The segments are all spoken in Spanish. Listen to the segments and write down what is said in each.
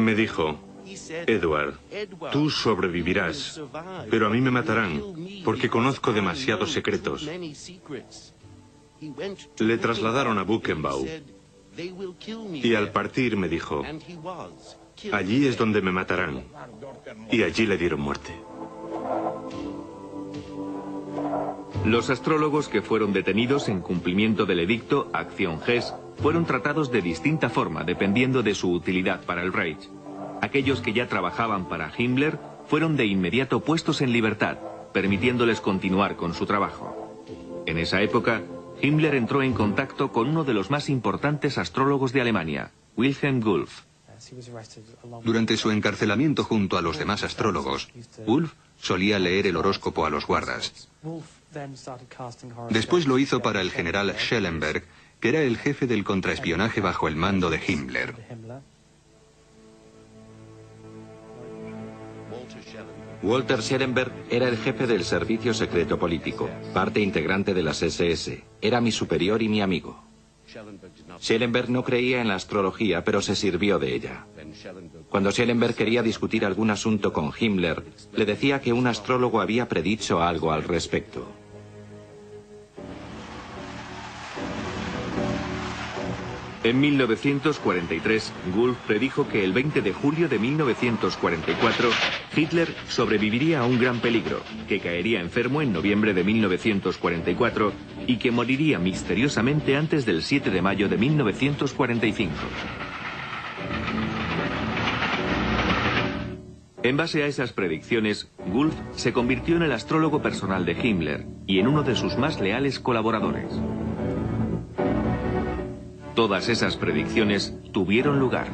Me dijo: Edward, tú sobrevivirás, pero a mí me matarán, porque conozco demasiados secretos. Le trasladaron a Buchenwald, y al partir me dijo: allí es donde me matarán, y allí le dieron muerte. Los astrólogos que fueron detenidos en cumplimiento del edicto Acción Hess fueron tratados de distinta forma dependiendo de su utilidad para el Reich. Aquellos que ya trabajaban para Himmler fueron de inmediato puestos en libertad, permitiéndoles continuar con su trabajo. En esa época, Himmler entró en contacto con uno de los más importantes astrólogos de Alemania, Wilhelm Wulff. Durante su encarcelamiento junto a los demás astrólogos, Wulff solía leer el horóscopo a los guardas. Después lo hizo para el general Schellenberg, que era el jefe del contraespionaje bajo el mando de Himmler. Walter Schellenberg era el jefe del servicio secreto político, parte integrante de las SS. Era mi superior y mi amigo. Schellenberg no creía en la astrología, pero se sirvió de ella. Cuando Schellenberg quería discutir algún asunto con Himmler, le decía que un astrólogo había predicho algo al respecto. En 1943, Wulff predijo que el 20 de julio de 1944, Hitler sobreviviría a un gran peligro, que caería enfermo en noviembre de 1944 y que moriría misteriosamente antes del 7 de mayo de 1945. En base a esas predicciones, Wulff se convirtió en el astrólogo personal de Himmler y en uno de sus más leales colaboradores. Todas esas predicciones tuvieron lugar.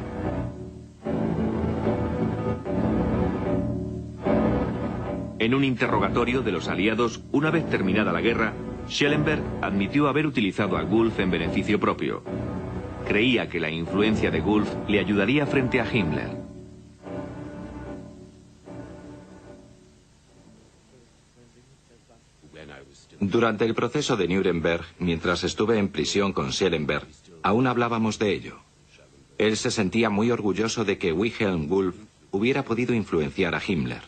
En un interrogatorio de los aliados, una vez terminada la guerra, Schellenberg admitió haber utilizado a Wulff en beneficio propio. Creía que la influencia de Wulff le ayudaría frente a Himmler. Durante el proceso de Nuremberg, mientras estuve en prisión con Schellenberg, aún hablábamos de ello. Él se sentía muy orgulloso de que Wilhelm Wulff hubiera podido influenciar a Himmler.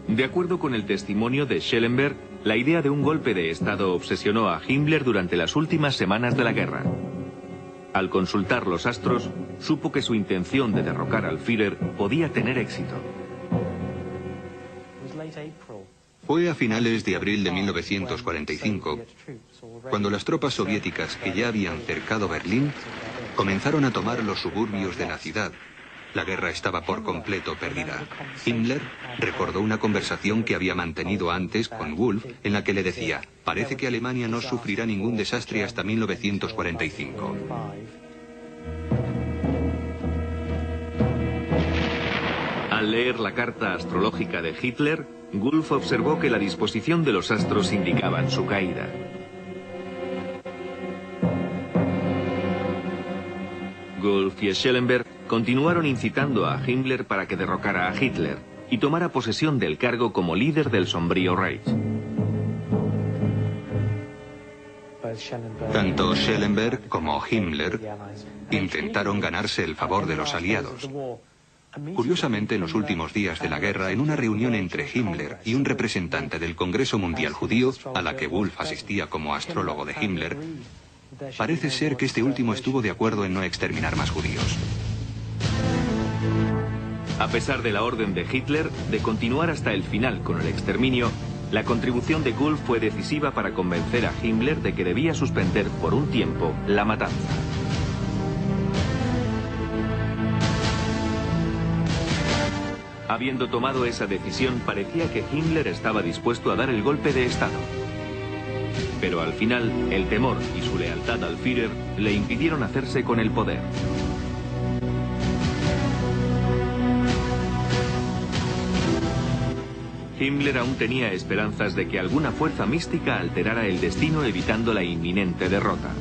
De acuerdo con el testimonio de Schellenberg, la idea de un golpe de Estado obsesionó a Himmler durante las últimas semanas de la guerra. Al consultar los astros, supo que su intención de derrocar al Führer podía tener éxito. Fue a finales de abril de 1945, cuando las tropas soviéticas que ya habían cercado Berlín comenzaron a tomar los suburbios de la ciudad. La guerra estaba por completo perdida. Himmler recordó una conversación que había mantenido antes con Wulff en la que le decía: parece que Alemania no sufrirá ningún desastre hasta 1945. Al leer la carta astrológica de Hitler, Wulff observó que la disposición de los astros indicaban su caída. Wulff y Schellenberg continuaron incitando a Himmler para que derrocara a Hitler y tomara posesión del cargo como líder del sombrío Reich. Tanto Schellenberg como Himmler intentaron ganarse el favor de los aliados. Curiosamente, en los últimos días de la guerra, en una reunión entre Himmler y un representante del Congreso Mundial Judío, a la que Wulff asistía como astrólogo de Himmler, parece ser que este último estuvo de acuerdo en no exterminar más judíos. A pesar de la orden de Hitler de continuar hasta el final con el exterminio, la contribución de Wulff fue decisiva para convencer a Himmler de que debía suspender por un tiempo la matanza. Habiendo tomado esa decisión, parecía que Himmler estaba dispuesto a dar el golpe de Estado. Pero al final, el temor y su lealtad al Führer le impidieron hacerse con el poder. Himmler aún tenía esperanzas de que alguna fuerza mística alterara el destino evitando la inminente derrota.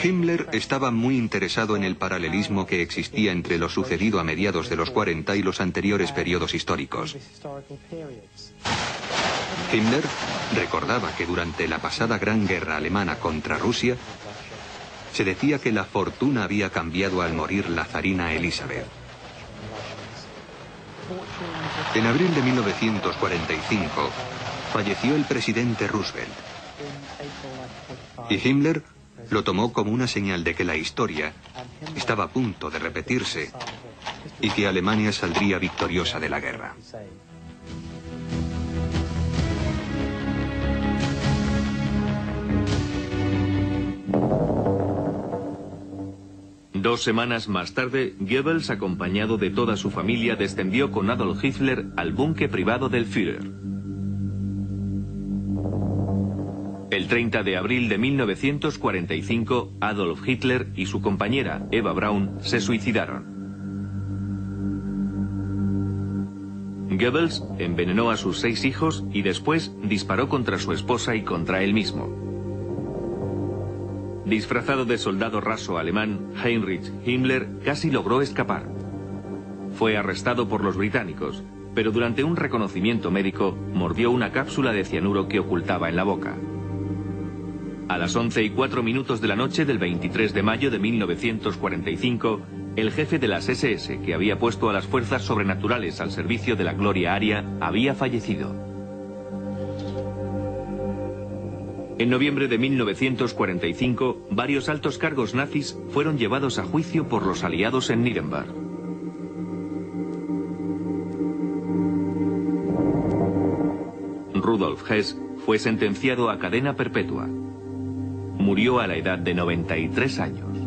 Himmler estaba muy interesado en el paralelismo que existía entre lo sucedido a mediados de los 40 y los anteriores periodos históricos. Himmler recordaba que durante la pasada Gran Guerra Alemana contra Rusia, se decía que la fortuna había cambiado al morir la zarina Elizabeth. En abril de 1945 falleció el presidente Roosevelt. Y Himmler lo tomó como una señal de que la historia estaba a punto de repetirse y que Alemania saldría victoriosa de la guerra. Dos semanas más tarde, Goebbels, acompañado de toda su familia, descendió con Adolf Hitler al búnker privado del Führer. El 30 de abril de 1945, Adolf Hitler y su compañera, Eva Braun, se suicidaron. Goebbels envenenó a sus 6 hijos y después disparó contra su esposa y contra él mismo. Disfrazado de soldado raso alemán, Heinrich Himmler casi logró escapar. Fue arrestado por los británicos, pero durante un reconocimiento médico mordió una cápsula de cianuro que ocultaba en la boca. A las 11:04 de la noche del 23 de mayo de 1945, el jefe de las SS, que había puesto a las fuerzas sobrenaturales al servicio de la gloria aria, había fallecido. En noviembre de 1945, varios altos cargos nazis fueron llevados a juicio por los aliados en Nuremberg. Rudolf Hess fue sentenciado a cadena perpetua. Murió a la edad de 93 años.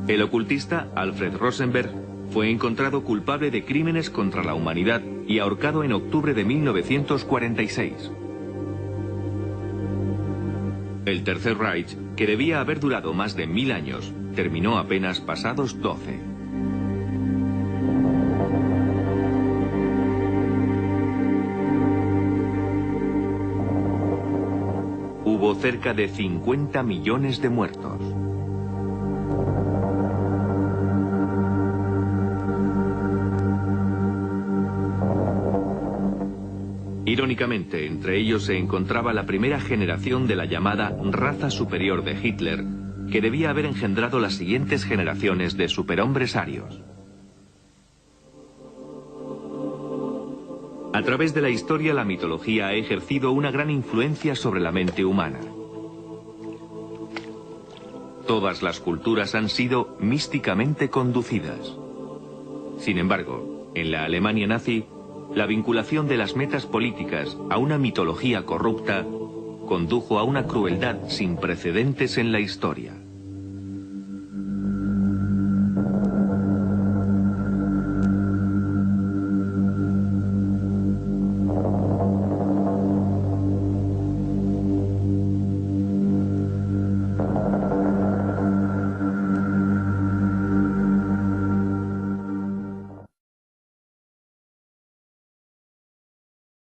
El ocultista Alfred Rosenberg fue encontrado culpable de crímenes contra la humanidad y ahorcado en octubre de 1946. El Tercer Reich, que debía haber durado más de 1000 años, terminó apenas pasados 12. Hubo cerca de 50 millones de muertos. Irónicamente, entre ellos se encontraba la primera generación de la llamada raza superior de Hitler, que debía haber engendrado las siguientes generaciones de superhombres arios. A través de la historia, la mitología ha ejercido una gran influencia sobre la mente humana. Todas las culturas han sido místicamente conducidas. Sin embargo, en la Alemania nazi, la vinculación de las metas políticas a una mitología corrupta condujo a una crueldad sin precedentes en la historia.